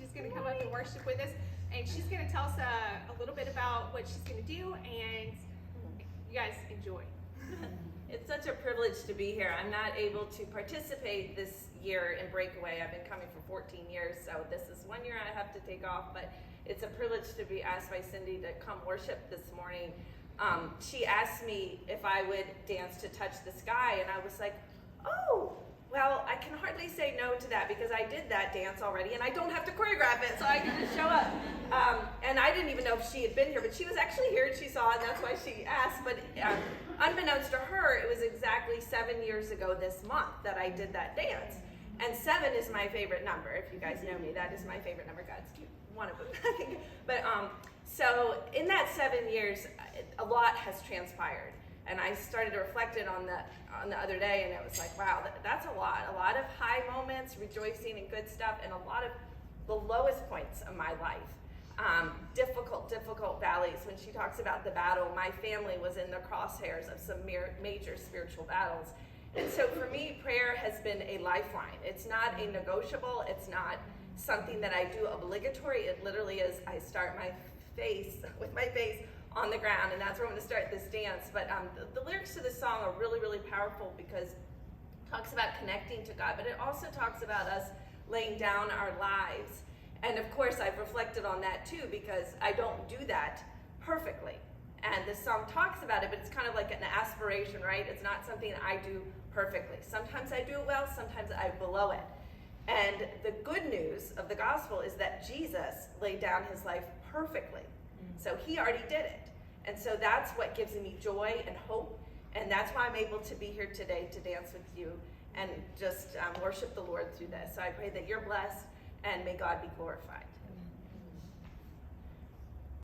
she's going to come up and worship with us, and she's going to tell us a little bit about what she's going to do, and you guys enjoy. It's such a privilege to be here. I'm not able to participate this year in Breakaway. I've been coming for 14 years, so this is 1 year I have to take off, but it's a privilege to be asked by Cindy to come worship this morning. She asked me if I would dance to Touch the Sky, and I was like, oh, well, I can hardly say no to that because I did that dance already and I don't have to choreograph it, so I can just show up. And I didn't even know if she had been here, but she was actually here and she saw it, and that's why she asked. But unbeknownst to her, it was exactly 7 years ago this month that I did that dance. And 7 is my favorite number. If you guys know me, that is my favorite number. God's one of them, I think. But so in that 7 years, a lot has transpired. And I started to reflect it on the other day, and it was like, wow, that's a lot of high moments, rejoicing and good stuff, and a lot of the lowest points of my life. Difficult valleys. When she talks about the battle, my family was in the crosshairs of some major spiritual battles. And so for me, prayer has been a lifeline. It's not a negotiable. It's not something that I do obligatory. It literally is, I start my face with my face on the ground, and that's where I'm going to start this dance. But the lyrics to this song are really, really powerful because it talks about connecting to God, but it also talks about us laying down our lives. And of course, I've reflected on that too, because I don't do that perfectly. And this song talks about it, but it's kind of like an aspiration, right? It's not something I do perfectly. Sometimes I do it well, sometimes I blow it. And the good news of the gospel is that Jesus laid down his life perfectly. So he already did it. And so that's what gives me joy and hope. And that's why I'm able to be here today to dance with you and just worship the Lord through this. So I pray that you're blessed and may God be glorified.